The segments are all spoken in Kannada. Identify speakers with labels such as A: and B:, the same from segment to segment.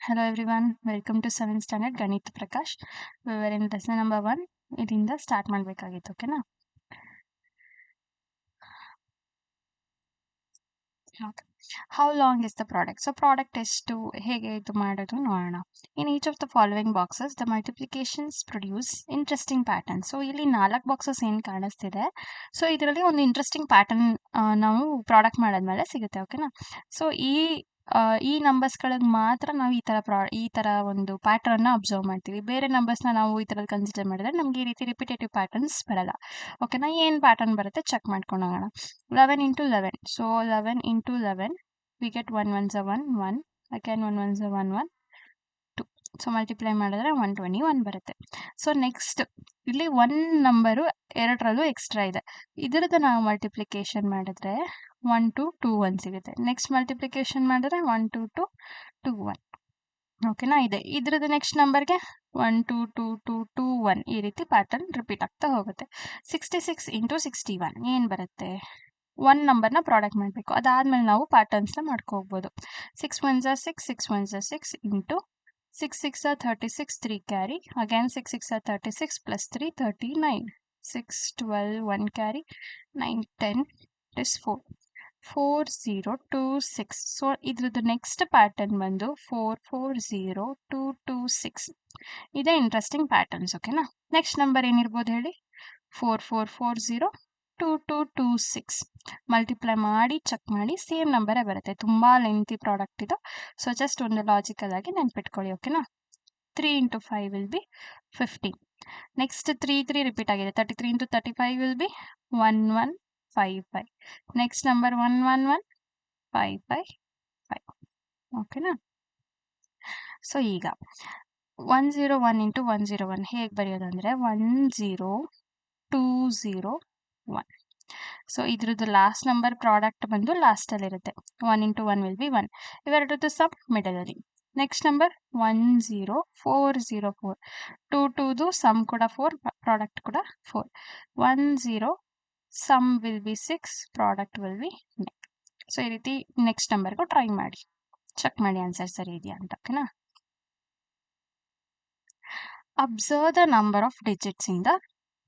A: Hello everyone, welcome to 7th standard Ganit Prakash. We were in lesson number 1. ಇದರಿಂದ ಸ್ಟಾರ್ಟ್ ಮಾಡಬೇಕಾಗಿತ್ತು ಓಕೆನಾ. How long is the product. So product ಎಷ್ಟು ಹೇಗೆ ಇದು ಮಾಡೋದು ನೋಡೋಣ. In each of the following boxes the multiplications produce interesting pattern. So ಇಲ್ಲಿ 4 ಬಾಕ್ಸಸ್ ಏನು ಕಾಣಿಸ್ತಿದೆ. ಸೊ ಇದರಲ್ಲಿ ಒಂದು ಇಂಟ್ರೆಸ್ಟಿಂಗ್ ಪ್ಯಾಟರ್ನ್ ನಾವು ಪ್ರಾಡಕ್ಟ್ ಮಾಡಿದ್ಮೇಲೆ ಸಿಗುತ್ತೆ ಓಕೆನಾ. ಸೊ ಈ ನಂಬರ್ಸ್ಗಳಿಗೆ ಮಾತ್ರ ನಾವು ಈ ಥರ ಒಂದು ಪ್ಯಾಟರ್ನ್ನ ಅಬ್ಸರ್ವ್ ಮಾಡ್ತೀವಿ. ಬೇರೆ ನಂಬರ್ಸ್ನ ನಾವು ಈ ಥರದ್ದು ಕನ್ಸಿಡರ್ ಮಾಡಿದ್ರೆ ನಮಗೆ ಈ ರೀತಿ ರಿಪಿಟೇಟಿವ್ ಪ್ಯಾಟರ್ನ್ಸ್ ಬರಲ್ಲ ಓಕೆನಾ. ಏನು ಪ್ಯಾಟರ್ನ್ ಬರುತ್ತೆ ಚೆಕ್ ಮಾಡ್ಕೊಂಡು ಹೋಗೋಣ. 11 into 11. So 11 into 11, we get 1 ones are 1, 1. Again 1 ones are 1, 1, 2. So multiply ಮಾಡಿದ್ರೆ 121 ಬರುತ್ತೆ. ಸೊ ನೆಕ್ಸ್ಟ್ ಇಲ್ಲಿ 1 ನಂಬರು ಎರಡರಲ್ಲೂ ಎಕ್ಸ್ಟ್ರಾ ಇದೆ. ಇದರದ್ದು ನಾವು ಮಲ್ಟಿಪ್ಲಿಕೇಶನ್ ಮಾಡಿದ್ರೆ 1 2 2 1 ಸಿಗುತ್ತೆ. ನೆಕ್ಸ್ಟ್ ಮಲ್ಟಿಪ್ಲಿಕೇಶನ್ ಮಾಡಿದ್ರೆ 1 2 2 2 1 ಓಕೆನಾ. ಇದೆ ಇದ್ರದ್ದು ನೆಕ್ಸ್ಟ್ ನಂಬರ್ಗೆ 1 2 2 2 2 1 ಈ ರೀತಿ ಪ್ಯಾಟರ್ನ್ ರಿಪೀಟ್ ಆಗ್ತಾ ಹೋಗುತ್ತೆ. 66 into 61 ಏನು ಬರುತ್ತೆ. 1 ನಂಬರ್ನ ಪ್ರಾಡಕ್ಟ್ ಮಾಡಬೇಕು. ಅದಾದ್ಮೇಲೆ ನಾವು ಪ್ಯಾಟರ್ನ್ಸ್ನ ಮಾಡ್ಕೋಬಹುದು. 6 ones are 6, 6 ones are 6 into 6 6 are 36, 3 carry. Again 6 6 are 36 plus 3 39. 6 12 1 carry. 9 10 it is 4. 4 0 2 6. So ಇದ್ರದ್ದು ನೆಕ್ಸ್ಟ್ ಪ್ಯಾಟರ್ನ್ ಬಂದು 4 4 0 2 2 6. ಇದೇ ಇಂಟ್ರೆಸ್ಟಿಂಗ್ ಪ್ಯಾಟರ್ನ್ಸ್ ಓಕೆನಾ. ನೆಕ್ಸ್ಟ್ ನಂಬರ್ ಏನಿರ್ಬೋದು ಹೇಳಿ. 4 4 4 0 2 2 2 6. ಮಲ್ಟಿಪ್ಲೈ ಮಾಡಿ ಚೆಕ್ ಮಾಡಿ ಸೇಮ್ ನಂಬರೇ ಬರುತ್ತೆ. ತುಂಬ ಲೆಂತಿ ಪ್ರಾಡಕ್ಟ್ ಇದು. ಸೊ ಜಸ್ಟ್ ಒಂದು ಲಾಜಿಕಲ್ ಆಗಿ ನೆನ್ಪಿಟ್ಕೊಳ್ಳಿ ಓಕೆನಾ. 3 into 5 will be 15. Next 3 3 repeat ಆಗಿದೆ. 33 into 35 will be 1 1 5 5. Next number 1 1 1 5 5 5 ಓಕೆನಾ. ಸೊ ಈಗ 101 into 101 ಹೇಗೆ ಬರೆಯೋದಂದ್ರೆ 1 0 2 0 1. ಸೊ ಇದ್ರದ್ದು ಲಾಸ್ಟ್ ನಂಬರ್ ಪ್ರಾಡಕ್ಟ್ ಬಂದು ಲಾಸ್ಟಲ್ಲಿ ಇರುತ್ತೆ. 1 into 1 will be 1. ಇವೆರಡದ್ದು ಸಮ್ ಮಿಡಲಲ್ಲಿ. Next number 1 0 4 0 4. 2 2ದು ಸಮ್ ಕೂಡ 4 ಪ್ರಾಡಕ್ಟ್ ಕೂಡ 4. 1 0 sum will be 6 product will be 9. So ಈ ರೀತಿ ನೆಕ್ಸ್ಟ್ ನಂಬರ್ಗೂ ಟ್ರೈ ಮಾಡಿ ಚೆಕ್ ಮಾಡಿ ಆನ್ಸರ್ ಸರಿ ಇದೆಯಾ ಅಂತ ಓಕೆನಾ. Observe the number of digits in the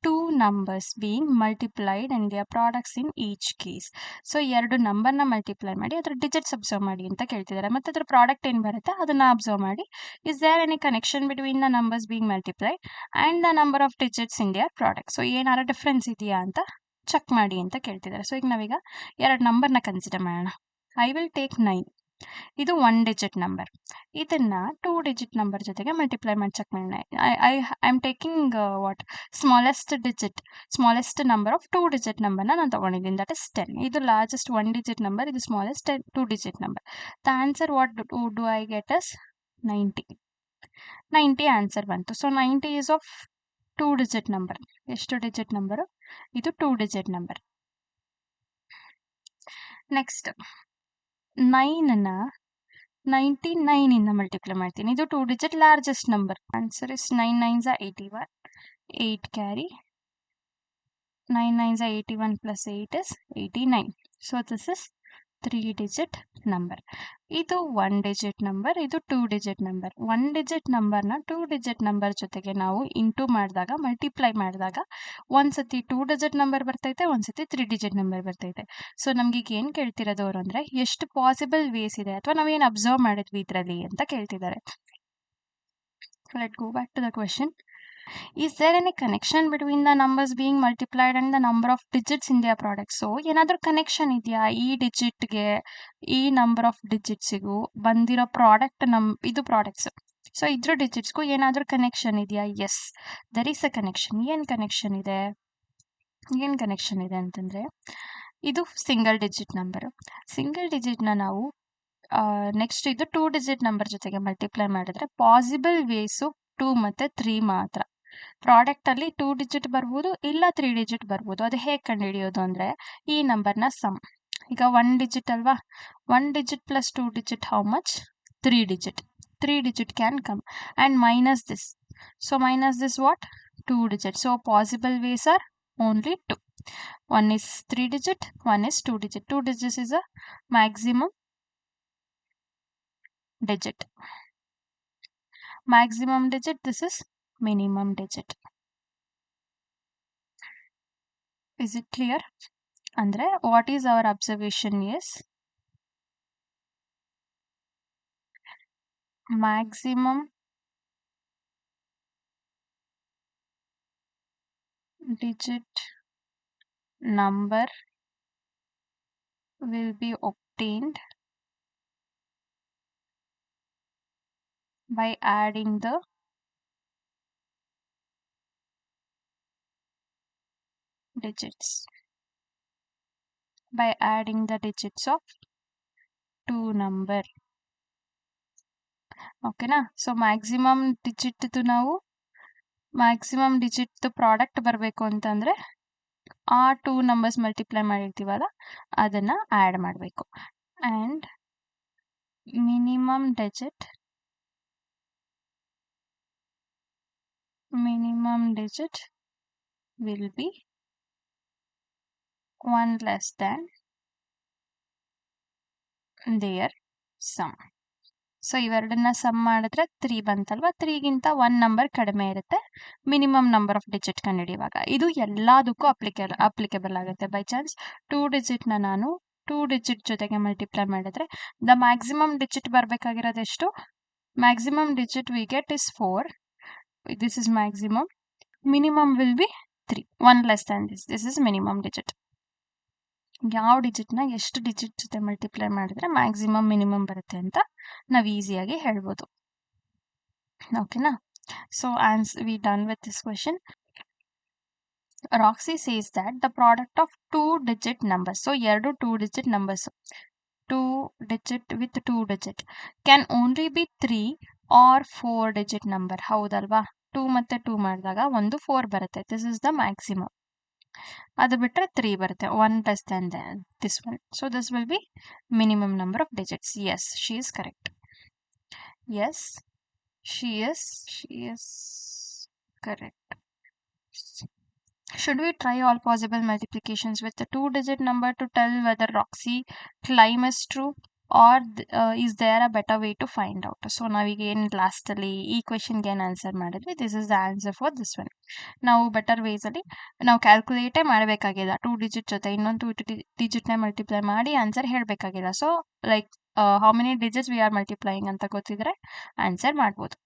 A: two numbers being multiplied and their products in each case. So ಎರಡು ನಂಬರ್ನ ಮಲ್ಟಿಪ್ಲೈ ಮಾಡಿ ಅದರ ಡಿಜಿಟ್ಸ್ ಅಬ್ಸರ್ವ್ ಮಾಡಿ ಅಂತ ಕೇಳ್ತಿದ್ದಾರೆ. ಮತ್ತೆ ಅದರ ಪ್ರಾಡಕ್ಟ್ ಏನು ಬರುತ್ತೆ ಅದನ್ನ ಅಬ್ಸರ್ವ್ ಮಾಡಿ. Is there any connection between the numbers being multiplied and the number of digits in their product. So ಏನಾರ ಡಿಫ್ರೆನ್ಸ್ ಇದೆಯಾ ಅಂತ ಚೆಕ್ ಮಾಡಿ ಅಂತ ಕೇಳ್ತಿದ್ದಾರೆ. ಸೊ ಈಗ ನಾವೀಗ ಎರಡು ನಂಬರ್ನ ಕನ್ಸಿಡರ್ ಮಾಡೋಣ. I will take 9. ಇದು 1 ಡಿಜಿಟ್ ನಂಬರ್. ಇದನ್ನ 2 ಡಿಜಿಟ್ ನಂಬರ್ ಜೊತೆಗೆ ಮಲ್ಟಿಪ್ಲೈ ಮಾಡಿ ಚೆಕ್ ಮಾಡೋಣ. I am taking what smallest number of 2 digit ನಂಬರ್ನ ನಾನು ತಗೊಂಡಿದ್ದೀನಿ, ದಟ್ ಇಸ್ 10. ಇದು ಲಾರ್ಜೆಸ್ಟ್ 1 ಡಿಜಿಟ್ ನಂಬರ್, ಇದು smallest 2 digit number. The answer what do I get is 90 answer ಬಂತು. So 90 is of 2 digit number. ಎಷ್ಟು ಡಿಜಿಟ್ ನಂಬರು? ಇದು 2 ಡಿಜಿಟ್ ನಂಬರ್. ನೆಕ್ಸ್ಟ್ 9ನ 99 ಇಂದ ಮಲ್ಟಿಪ್ಲೈ ಮಾಡ್ತೀನಿ. ಇದು 2 digit largest number. Answer is 9 9s are 81. 8 carry. 9 9s are 81 plus 8 is 89. So this is 3 digit number. ಇದು 1 ಡಿಜಿಟ್ ನಂಬರ್, ಇದು 2 ಡಿಜಿಟ್ ನಂಬರ್. 1 ಡಿಜಿಟ್ ನಂಬರ್ನ 2 ಡಿಜಿಟ್ ನಂಬರ್ ಜೊತೆಗೆ ನಾವು ಇಂಟು ಮಾಡಿದಾಗ ಮಲ್ಟಿಪ್ಲೈ ಮಾಡಿದಾಗ ಒಂದ್ಸತಿ 2 ಡಿಜಿಟ್ ನಂಬರ್ ಬರ್ತೈತೆ, ಒಂದ್ಸತಿ 3 ಡಿಜಿಟ್ ನಂಬರ್ ಬರ್ತೈತೆ. ಸೊ ನಮ್ಗೆ ಈಗ ಏನು ಕೇಳ್ತಿರೋದು ಅವರು ಅಂದರೆ ಎಷ್ಟು ಪಾಸಿಬಲ್ ವೇಸ್ ಇದೆ ಅಥವಾ ನಾವೇನು ಅಬ್ಸರ್ವ್ ಮಾಡಿದ್ವಿ ಇದರಲ್ಲಿ ಅಂತ ಕೇಳ್ತಿದ್ದಾರೆ. Let go back to the question. Is there any connection between the numbers being multiplied and the number of digits in their product? So ಏನಾದರೂ ಕನೆಕ್ಷನ್ ಇದೆಯಾ ಈ ಡಿಜಿಟ್ಗೆ ಈ ನಂಬರ್ ಆಫ್ ಡಿಜಿಟ್ಸಿಗೂ ಬಂದಿರೋ ಪ್ರಾಡಕ್ಟ್ ಇದು ಪ್ರಾಡಕ್ಟ್ಸ್. ಸೊ ಇದ್ರ ಡಿಜಿಟ್ಸ್ಗೂ ಏನಾದರೂ ಕನೆಕ್ಷನ್ ಇದೆಯಾ? Yes, there is a connection. ಏನು ಕನೆಕ್ಷನ್ ಇದೆ ಅಂತಂದರೆ ಇದು ಸಿಂಗಲ್ ಡಿಜಿಟ್ ನಂಬರು. ಸಿಂಗಲ್ ಡಿಜಿಟ್ನ ನಾವು ನೆಕ್ಸ್ಟ್ ಇದು 2 ಡಿಜಿಟ್ ನಂಬರ್ ಜೊತೆಗೆ ಮಲ್ಟಿಪ್ಲೈ ಮಾಡಿದ್ರೆ ಪಾಸಿಬಲ್ ವೇಸು 2 ಮತ್ತು 3 ಮಾತ್ರ. ಪ್ರಾಡಕ್ಟಲ್ಲಿ 2 ಡಿಜಿಟ್ ಬರ್ಬೋದು, ಇಲ್ಲ 3 ಡಿಜಿಟ್ ಬರ್ಬೋದು. ಅದು ಹೇಗೆ ಕಂಡುಹಿಡಿಯೋದು ಅಂದರೆ ಈ ನಂಬರ್ನ ಸಮ್. ಈಗ 1 ಡಿಜಿಟ್ ಅಲ್ವಾ, 1 digit plus 2 digit how much? 3 digit. 3 digit can come and minus this. So minus this what? 2 digits. So possible ways are only 2. One is 3 digit, one is 2 digit. 2 digits is a maximum digit. maximum digit, this is minimum digit. Is it clear? Andre what is our observation is maximum digit number will be obtained by adding the digits of two number. ಓಕೆನಾ? ಸೊ ಮ್ಯಾಕ್ಸಿಮಮ್ ಡಿಜಿಟ್ದು ನಾವು ಮ್ಯಾಕ್ಸಿಮಮ್ ಡಿಜಿಟ್ ಪ್ರಾಡಕ್ಟ್ ಬರಬೇಕು ಅಂತಂದರೆ ಆ ಟೂ ನಂಬರ್ಸ್ ಮಲ್ಟಿಪ್ಲೈ ಮಾಡಿರ್ತೀವಲ್ಲ ಅದನ್ನು ಆ್ಯಡ್ ಮಾಡಬೇಕು. And minimum digit will be 1 less than their sum. So ಇವೆರಡನ್ನ ಸಮ್ ಮಾಡಿದ್ರೆ 3 ಬಂತಲ್ವಾ, 3ಗಿಂತ 1 ನಂಬರ್ ಕಡಿಮೆ ಇರುತ್ತೆ ಮಿನಿಮಮ್ ನಂಬರ್ ಆಫ್ ಡಿಜಿಟ್ ಕಂಡುಹಿಡಿಯುವಾಗ. ಇದು ಎಲ್ಲದಕ್ಕೂ ಅಪ್ಲಿಕೇಬಲ್ ಆಗುತ್ತೆ. ಬೈ ಚಾನ್ಸ್ 2 ಡಿಜಿಟ್ನ ನಾನು 2 ಡಿಜಿಟ್ ಜೊತೆಗೆ ಮಲ್ಟಿಪ್ಲೈ ಮಾಡಿದ್ರೆ ದ ಮ್ಯಾಕ್ಸಿಮಮ್ ಡಿಜಿಟ್ ಬರಬೇಕಾಗಿರೋದು ಎಷ್ಟು? Maximum digit we get is 4. This is maximum. Minimum will be 3, 1 less than this is minimum digit. ಯಾವ ಡಿಜಿಟ್ನ ಎಷ್ಟು ಡಿಜಿಟ್ ಜೊತೆ ಮಲ್ಟಿಪ್ಲೈ ಮಾಡಿದ್ರೆ ಮ್ಯಾಕ್ಸಿಮಮ್ ಮಿನಿಮಮ್ ಬರುತ್ತೆ ಅಂತ ನಾವು ಈಸಿಯಾಗಿ ಹೇಳ್ಬೋದು. ಓಕೆನಾ? So we done with this question. Roxy says that the product of 2 digit numbers, so ಎರಡು 2 digit numbers, 2 digit with 2 digit can only be 3 or 4 digit number. ಹೌದಲ್ವಾ? 2 ಮತ್ತೆ 2 ಮಾಡಿದಾಗ ಒಂದು 4 ಬರುತ್ತೆ. This is the maximum. ಅದು ಬಿಟ್ಟರೆ 3 ಬರುತ್ತೆ, 1 less than this one. So this will be minimum number of digits. Yes, she is correct. Yes, she is correct. Should we try all possible multiplications with the 2-digit number to tell whether Roxy claim is true, or is there a better way to find out? So ನಾವೀಗೇನು ಲಾಸ್ಟಲ್ಲಿ ಈ ಕ್ವೆಶನ್ಗೆ ಏನು ಆನ್ಸರ್ ಮಾಡಿದ್ವಿ, this is the answer for this one. ನಾವು ಬೆಟರ್ ವೇಸಲ್ಲಿ ನಾವು ಕ್ಯಾಲ್ಕುಲೇಟೇ ಮಾಡಬೇಕಾಗಿಲ್ಲ. 2 ಡಿಜಿಟ್ ಜೊತೆ ಇನ್ನೊಂದು 2 ಡಿಜಿಟ್ನೇ ಮಲ್ಟಿಪ್ಲೈ ಮಾಡಿ ಆನ್ಸರ್ ಹೇಳಬೇಕಾಗಿಲ್ಲ. So like how many digits we are multiplying ಅಂತ ಗೊತ್ತಿದ್ರೆ ಆನ್ಸರ್ ಮಾಡ್ಬೋದು.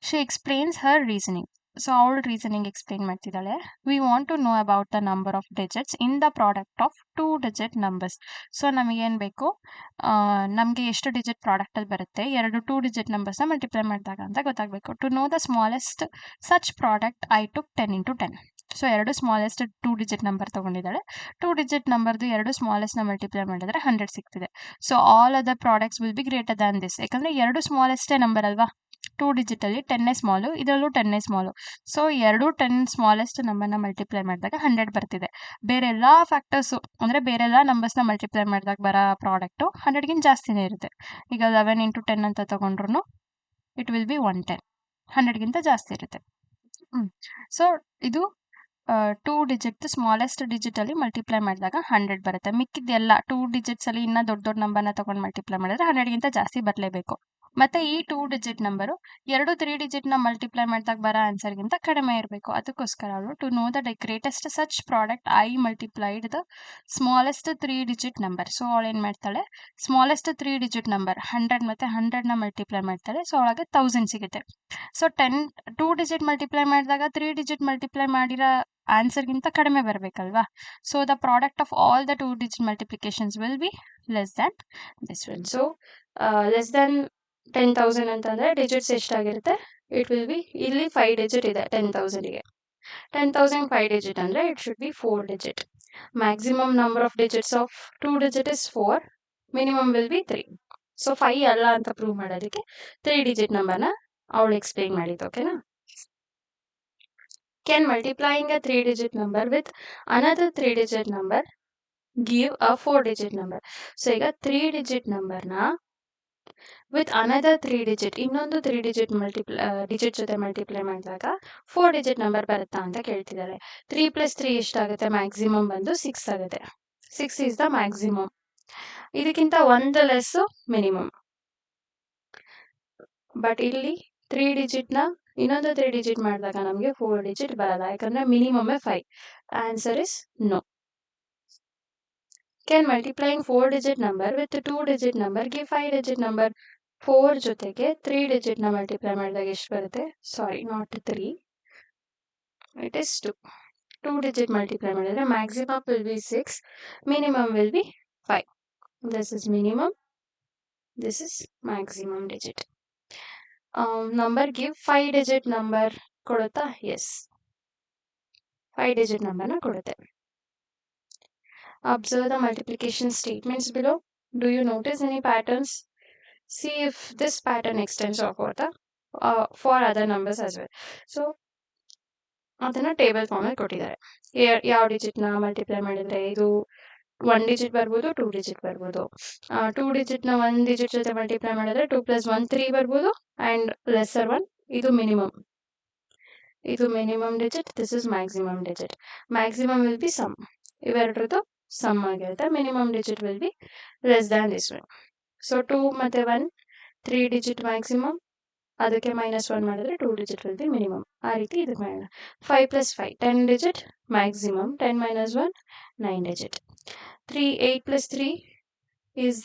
A: She explains her reasoning. So ಅವಳು ರೀಸನಿಂಗ್ ಎಕ್ಸ್ಪ್ಲೇನ್ ಮಾಡ್ತಿದ್ದಾಳೆ. We want to know about the number of digits in the product of 2 digit numbers. So ನಮಗೇನು ಬೇಕು, ನಮಗೆ ಎಷ್ಟು ಡಿಜಿಟ್ ಪ್ರಾಡಕ್ಟಲ್ಲಿ ಬರುತ್ತೆ ಎರಡು 2 digit ನಂಬರ್ಸ್ನ ಮಲ್ಟಿಪ್ಲೈ ಮಾಡಿದಾಗ ಅಂತ ಗೊತ್ತಾಗಬೇಕು. To know the smallest such product I took 10 into 10. So ಎರಡು ಸ್ಮಾಲೆಸ್ಟ್ 2 digit ನಂಬರ್ ತೊಗೊಂಡಿದ್ದಾಳೆ. 2 digit ನಂಬರ್ದು ಎರಡು ಸ್ಮಾಲೆಸ್ಟ್ನ ಮಲ್ಟಿಪ್ಲೈ ಮಾಡಿದ್ರೆ 100 ಸಿಗ್ತಿದೆ. So all other products will be greater than this. ಯಾಕಂದರೆ ಎರಡು ಸ್ಮಾಲೆಸ್ಟೇ ನಂಬರ್ ಅಲ್ವಾ. 2 digitಲ್ಲಿ 10 ಸ್ಮಾಲು, ಇದರಲ್ಲೂ 10 ಸ್ಮಾಲು. ಸೊ ಎರಡು 10 ಸ್ಮಾಲೆಸ್ಟ್ ನಂಬರ್ನ ಮಲ್ಟಿಪ್ಲೈ ಮಾಡಿದಾಗ 100 ಬರ್ತಿದೆ. ಬೇರೆ ಎಲ್ಲ ಫ್ಯಾಕ್ಟರ್ಸು ಅಂದರೆ ಬೇರೆಲ್ಲ ನಂಬರ್ಸ್ನ ಮಲ್ಟಿಪ್ಲೈ ಮಾಡಿದಾಗ ಬರೋ ಪ್ರಾಡಕ್ಟು 100ಗಿಂತ ಜಾಸ್ತಿನೇ ಇರುತ್ತೆ. ಈಗ 11 into 10 ಅಂತ ತೊಗೊಂಡ್ರು ಇಟ್ ವಿಲ್ ಬಿ 110, 100ಗಿಂತ ಜಾಸ್ತಿ ಇರುತ್ತೆ. ಸೊ ಇದು 2 digit ಸ್ಮಾಲೆಸ್ಟ್ ಡಿಜಿಟಲ್ಲಿ ಮಲ್ಟಿಪ್ಲೈ ಮಾಡಿದಾಗ 100 ಬರುತ್ತೆ. ಮಿಕ್ಕಿದ್ದೆಲ್ಲ 2 digitsಲ್ಲಿ ಇನ್ನೂ ದೊಡ್ಡ ದೊಡ್ಡ ನಂಬರ್ನ ತೊಗೊಂಡು ಮಲ್ಟಿಪ್ಲೈ ಮಾಡಿದ್ರೆ 100ಗಿಂತ ಜಾಸ್ತಿ ಬರಲೇಬೇಕು. ಮತ್ತು ಈ 2 digit ನಂಬರು ಎರಡು 3 digitನ ಮಲ್ಟಿಪ್ಲೈ ಮಾಡಿದಾಗ ಬರೋ ಆನ್ಸರ್ಗಿಂತ ಕಡಿಮೆ ಇರಬೇಕು. ಅದಕ್ಕೋಸ್ಕರ ಅವಳು to know the greatest such product I multiplied the smallest 3 digit number. So ಅವಳು ಏನು ಮಾಡ್ತಾಳೆ, ಸ್ಮಾಲೆಸ್ಟ್ 3 digit ನಂಬರ್ 100 ಮತ್ತು 100ನ ಮಲ್ಟಿಪ್ಲೈ ಮಾಡ್ತಾಳೆ. ಸೊ ಅವಳಿಗೆ 1000 ಸಿಗುತ್ತೆ. ಸೊ 2 digit ಮಲ್ಟಿಪ್ಲೈ ಮಾಡಿದಾಗ 3 digit ಮಲ್ಟಿಪ್ಲೈ ಮಾಡಿರೋ ಆನ್ಸರ್ಗಿಂತ ಕಡಿಮೆ ಬರಬೇಕಲ್ವಾ. So the product of all the 2 digit multiplications will be less than this one. So less than 10,000 ಅಂತಂದರೆ ಡಿಜಿಟ್ಸ್ ಎಷ್ಟಾಗಿರುತ್ತೆ, ಇಟ್ ವಿಲ್ ಬಿ, ಇಲ್ಲಿ 5 digit ಇದೆ 10,000ಗೆ. 10,000 5 digit ಅಂದರೆ it should be 4 digit. Maximum number of digits of 2 digit is 4, minimum will be 3. So 5 ಅಲ್ಲ ಅಂತ ಪ್ರೂವ್ ಮಾಡೋದಕ್ಕೆ 3 digit ನಂಬರ್ನ ಅವಳು ಎಕ್ಸ್ಪ್ಲೇನ್ ಮಾಡಿದ್ದು. ಓಕೆನಾ? Can multiplying a 3 digit number with another 3 digit number give a 4 digit number? So ಈಗ 3 digit ನಂಬರ್ನ ವಿತ್ ಅನದರ್ 3 digit ಇನ್ನೊಂದು 3 digit ಡಿಜಿಟ್ ಜೊತೆ ಮಲ್ಟಿಪ್ಲೈ ಮಾಡಿದಾಗ 4 digit ನಂಬರ್ ಬರುತ್ತಾ ಅಂತ ಕೇಳ್ತಿದ್ದಾರೆ. 3 + 3 ಎಷ್ಟಾಗುತ್ತೆ? ಮ್ಯಾಕ್ಸಿಮಮ್ ಬಂದು 6 ಆಗುತ್ತೆ. 6 ಈಸ್ ದ ಮ್ಯಾಕ್ಸಿಮಮ್. ಇದಕ್ಕಿಂತ ಒಂದು ಲೆಸ್ಸು ಮಿನಿಮಮ್. ಬಟ್ ಇಲ್ಲಿ 3 ಡಿಜಿಟ್ನ ಇನ್ನೊಂದು 3 ಡಿಜಿಟ್ ಮಾಡಿದಾಗ ನಮಗೆ 4 ಡಿಜಿಟ್ ಬರಲ್ಲ, ಯಾಕಂದ್ರೆ minimum 5. Answer is no. Can multiplying 4-digit number with a 2-digit number give 5-digit number? 4 ಜೊತೆಗೆ 3 ಡಿಜಿಟ್ ನ ಮಲ್ಟಿಪ್ಲೈ ಮಾಡಿದಾಗ ಎಷ್ಟು ಬರುತ್ತೆ? ಸಾರಿ, not 3, it is 2. 2 digit multiply ಮಾಡಿದ್ರೆ maximum will be 6, minimum will be 5. This is minimum, this is maximum digit. Number give 5-digit number ಕೊಡುತ್ತಾ? Yes, 5-digit number ನ ಕೊಡುತ್ತೆ. Observe the multiplication statements below. Do you notice any patterns? See if this pattern extends for other numbers as well. So ಅದನ್ನ ಟೇಬಲ್ ಫಾರ್ಮಲ್ಲಿ ಕೊಟ್ಟಿದ್ದಾರೆ. ಯಾವ ಡಿಜಿಟ್ನ ಮಲ್ಟಿಪ್ಲೈ ಮಾಡಿದ್ರೆ ಇದು 1 ಡಿಜಿಟ್ ಬರ್ಬೋದು, 2 ಡಿಜಿಟ್ ಬರ್ಬೋದು. 2 ಡಿಜಿಟ್ನ 1 ಡಿಜಿಟ್ ಜೊತೆ ಮಲ್ಟಿಪ್ಲೈ ಮಾಡಿದ್ರೆ 2 + 1 3 ಬರ್ಬೋದು. ಆ್ಯಂಡ್ ಲೆಸ್ಸರ್ ಒನ್ ಇದು ಮಿನಿಮಮ್. ಇದು minimum digit, this is maximum digit. Maximum will be sum, ಇವೆರಡರದ್ದು ಸಮ್ ಆಗಿರುತ್ತೆ. Minimum digit will be less than this one. So 2 ಮತ್ತು 1 3 ಡಿಜಿಟ್ ಮ್ಯಾಕ್ಸಿಮಮ್, ಅದಕ್ಕೆ -1 ಮಾಡಿದ್ರೆ 2 ಡಿಜಿಟ್ ವಿಲ್ ಬಿ ಮಿನಿಮಮ್. ಆ ರೀತಿ ಇದಕ್ಕೆ ಮಾಡೋಣ. 5 + 5 10 digit maximum, 10 - 1 9 digit. 8 + 3 is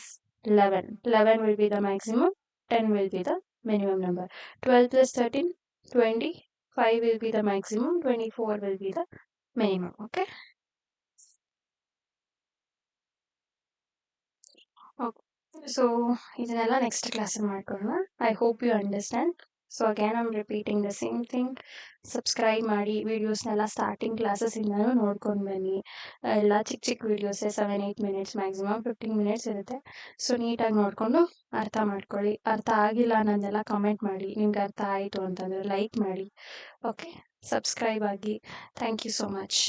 A: 11. 11 will be the maximum, 10 will be the minimum number. 12 + 13 20, 5 will be the maximum, 24 will be the minimum. Okay. So ಇದನ್ನೆಲ್ಲ ನೆಕ್ಸ್ಟ್ ಕ್ಲಾಸಲ್ಲಿ ಮಾಡ್ಕೊಳ್ಳೋಣ. I hope you understand. So again I'm repeating the same thing. Subscribe ಮಾಡಿ, ವೀಡಿಯೋಸ್ನೆಲ್ಲ ಸ್ಟಾರ್ಟಿಂಗ್ ಕ್ಲಾಸಸ್ಸಿಂದನೂ ನೋಡ್ಕೊಂಡು ಬನ್ನಿ. ಎಲ್ಲ ಚಿಕ್ಕ ಚಿಕ್ಕ ವೀಡಿಯೋಸೇ 7-8 ಮಿನಿಟ್ಸ್, ಮ್ಯಾಕ್ಸಿಮಮ್ 15 ಮಿನಿಟ್ಸ್ ಇರುತ್ತೆ. ಸೊ ನೀಟಾಗಿ ನೋಡಿಕೊಂಡು ಅರ್ಥ ಮಾಡ್ಕೊಳ್ಳಿ. ಅರ್ಥ ಆಗಿಲ್ಲ ಅನ್ನೋದನ್ನೆಲ್ಲ ಕಮೆಂಟ್ ಮಾಡಿ. ನಿಮ್ಗೆ ಅರ್ಥ ಆಯಿತು ಅಂತಂದರೆ ಲೈಕ್ ಮಾಡಿ. ಓಕೆ, ಸಬ್ಸ್ಕ್ರೈಬ್ ಆಗಿ. Thank you so much.